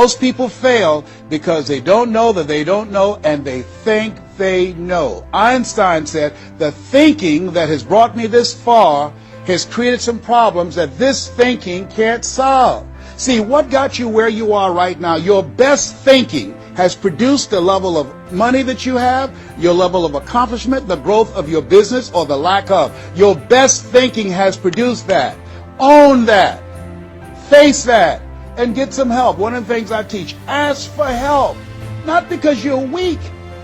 Most people fail because they don't know that they don't know, and they think they know. Einstein said, the thinking that has brought me this far has created some problems that this thinking can't solve. See, what got you where you are right now? Your best thinking has produced the level of money that you have, your level of accomplishment, the growth of your business, or the lack of. Your best thinking has produced that. Own that. Face that. And get some help. One of the things I teach, ask for help. Not because you're weak,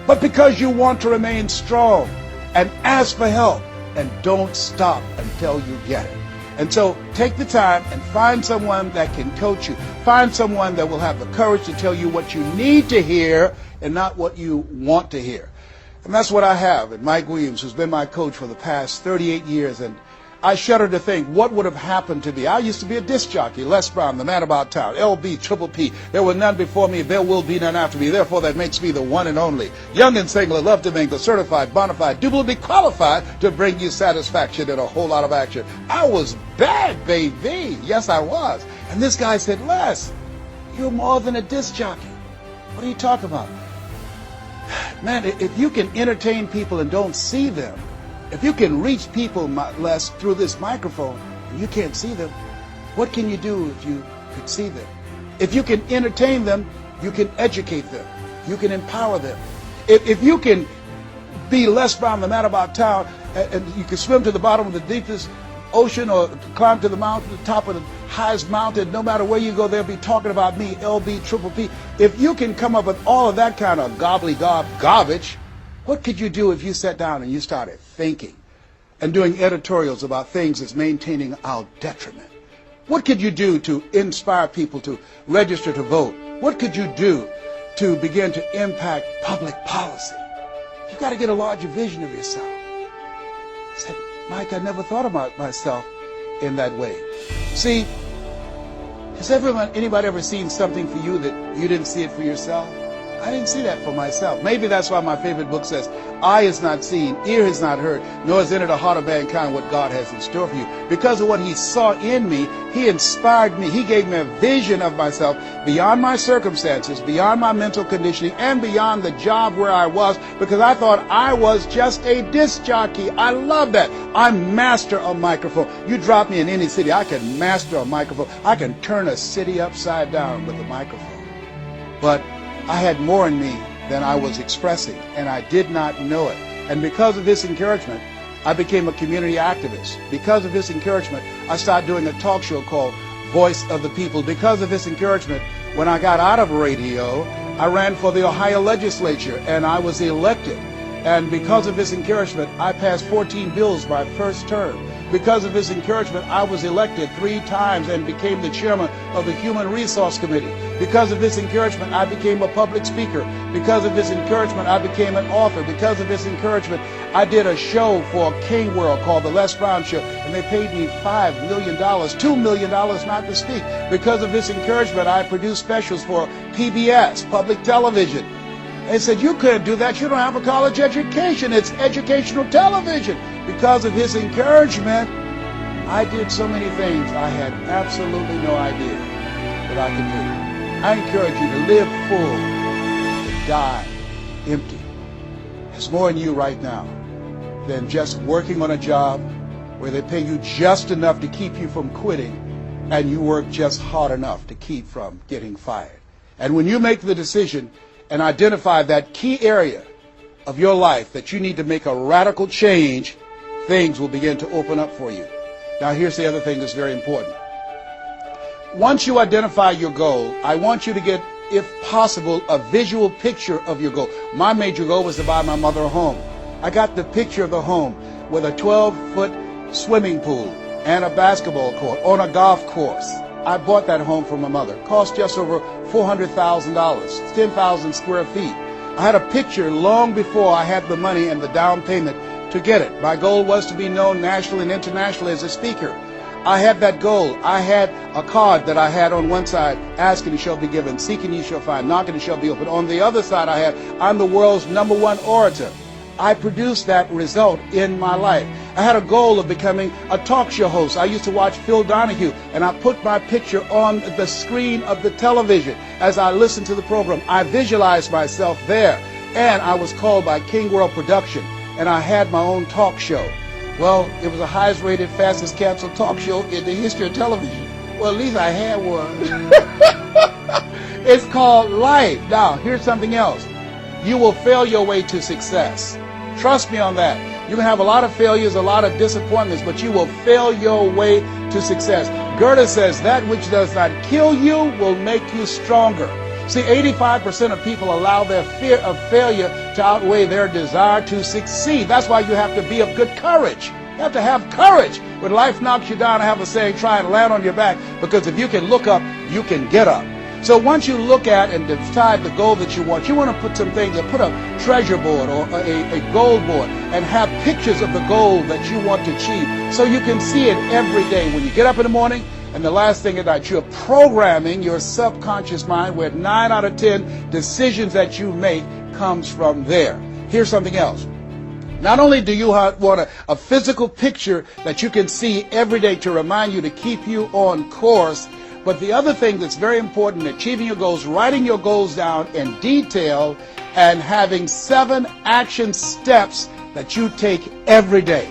but because you want to remain strong. And ask for help. And don't stop until you get it. And so take the time and find someone that can coach you. Find someone that will have the courage to tell you what you need to hear and not what you want to hear. And that's what I have in Mike Williams, who's been my coach for the past 38 years. And I shudder to think what would have happened to me. I used to be a disc jockey, Les Brown, the man about town, LB, Triple P. There were none before me, there will be none after me. Therefore, that makes me the one and only. Young and single, love to mingle, certified, bona fide, duly qualified to bring you satisfaction and a whole lot of action. I was bad, baby. Yes, I was. And this guy said, Les, you're more than a disc jockey. What are you talking about? Man, if you can entertain people and don't see them, if you can reach people, Les, through this microphone, and you can't see them, what can you do if you could see them? If you can entertain them, you can educate them. You can empower them. If you can be Les Brown, the man about town, and you can swim to the bottom of the deepest ocean or climb to the mountain, the top of the highest mountain, no matter where you go, they'll be talking about me, LB, Triple P. If you can come up with all of that kind of gobbly-gob garbage, what could you do if you sat down and you started thinking and doing editorials about things that's maintaining our detriment? What could you do to inspire people to register to vote? What could you do to begin to impact public policy? You've got to get a larger vision of yourself. I said, Mike, I never thought about myself in that way. See, has anybody ever seen something for you that you didn't see it for yourself? I didn't see that for myself. Maybe that's why my favorite book says, eye has not seen, ear has not heard, nor has entered the heart of mankind what God has in store for you. Because of what he saw in me, he inspired me. He gave me a vision of myself beyond my circumstances, beyond my mental conditioning, and beyond the job where I was, because I thought I was just a disc jockey. I love that. I'm master of microphone. You drop me in any city, I can master a microphone. I can turn a city upside down with a microphone. But I had more in me than I was expressing, and I did not know it. And because of this encouragement, I became a community activist. Because of this encouragement, I started doing a talk show called Voice of the People. Because of this encouragement, when I got out of radio, I ran for the Ohio legislature, and I was elected. And because of this encouragement, I passed 14 bills my first term. Because of his encouragement, I was elected 3 times and became the chairman of the Human Resource Committee. Because of his encouragement, I became a public speaker. Because of his encouragement, I became an author. Because of his encouragement, I did a show for King World called The Les Brown Show, and they paid me $5 million, $2 million not to speak. Because of this encouragement, I produced specials for PBS, public television. They said, you couldn't do that. You don't have a college education. It's educational television. Because of his encouragement, I did so many things I had absolutely no idea that I could do. I encourage you to live full, to die empty. There's more in you right now than just working on a job where they pay you just enough to keep you from quitting, and you work just hard enough to keep from getting fired. And when you make the decision and identify that key area of your life that you need to make a radical change, things will begin to open up for you. Now here's the other thing that's very important. Once you identify your goal, I want you to get, if possible, a visual picture of your goal. My major goal was to buy my mother a home. I got the picture of the home with a 12-foot swimming pool and a basketball court on a golf course. I bought that home for my mother. It cost just over $400,000, 10,000 square feet. I had a picture long before I had the money and the down payment to get it. My goal was to be known nationally and internationally as a speaker. I had that goal. I had a card that I had on one side, asking you shall be given, seeking you shall find, knocking you shall be opened. On the other side I had, I'm the world's #1 orator. I produced that result in my life. I had a goal of becoming a talk show host. I used to watch Phil Donahue, and I put my picture on the screen of the television as I listened to the program. I visualized myself there, and I was called by King World Production, and I had my own talk show. Well, it was the highest rated, fastest canceled talk show in the history of television. Well, at least I had one. It's called life. Now, here's something else. You will fail your way to success. Trust me on that. You can have a lot of failures, a lot of disappointments, but you will fail your way to success. Goethe says that which does not kill you will make you stronger. See, 85% of people allow their fear of failure to outweigh their desire to succeed. That's why you have to be of good courage. You have to have courage. When life knocks you down, I have a saying, try and land on your back, because if you can look up, you can get up. So once you look at and decide the goal that you want to put some things, put a treasure board or a goal board and have pictures of the goal that you want to achieve so you can see it every day when you get up in the morning and the last thing at night. You're programming your subconscious mind where 9 out of 10 decisions that you make comes from there. Here's something else. Not only do you want a physical picture that you can see every day to remind you to keep you on course, but the other thing that's very important in achieving your goals, writing your goals down in detail and having 7 action steps that you take every day.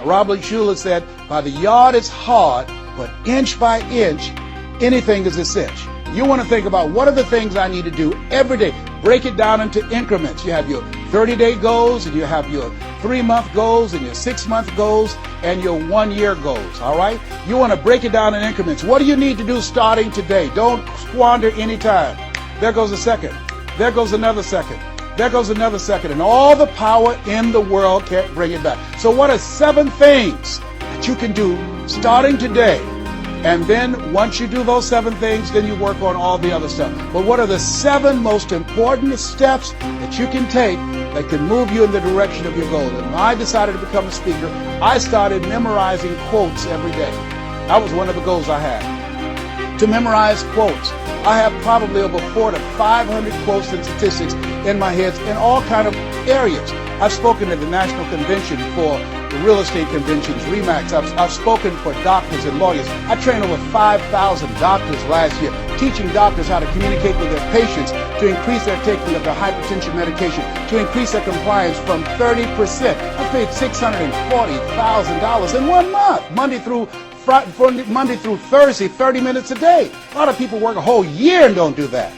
Robert Schuller said, by the yard it's hard, but inch by inch, anything is a cinch. You want to think about what are the things I need to do every day. Break it down into increments. You have your 30-day goals, and you have your 3-month goals, and your 6-month goals, and your 1-year goals, all right? You want to break it down in increments. What do you need to do starting today? Don't squander any time. There goes a second. There goes another second. There goes another second. And all the power in the world can't bring it back. So what are 7 things that you can do starting today? And then once you do those 7 things, then you work on all the other stuff. But what are the 7 most important steps that you can take that can move you in the direction of your goal? And when I decided to become a speaker, I started memorizing quotes every day. That was one of the goals I had, to memorize quotes. I have probably over 400 to 500 quotes and statistics in my head in all kind of areas. I've spoken at the National Convention for the real estate conventions, RE/MAX. I've spoken for doctors and lawyers. I trained over 5,000 doctors last year, teaching doctors how to communicate with their patients to increase their taking of their hypertension medication, to increase their compliance from 30%. I paid $640,000 in 1 month, Monday through Thursday, 30 minutes a day. A lot of people work a whole year and don't do that.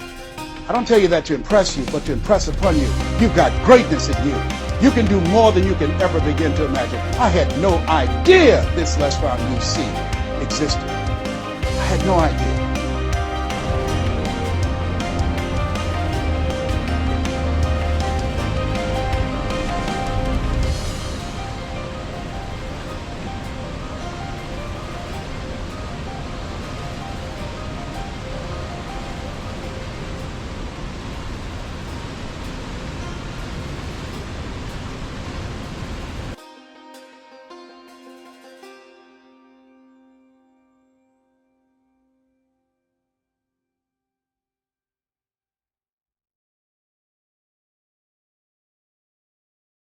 I don't tell you that to impress you, but to impress upon you. You've got greatness in you. You can do more than you can ever begin to imagine. I had no idea this Les Brown UC existed. I had no idea.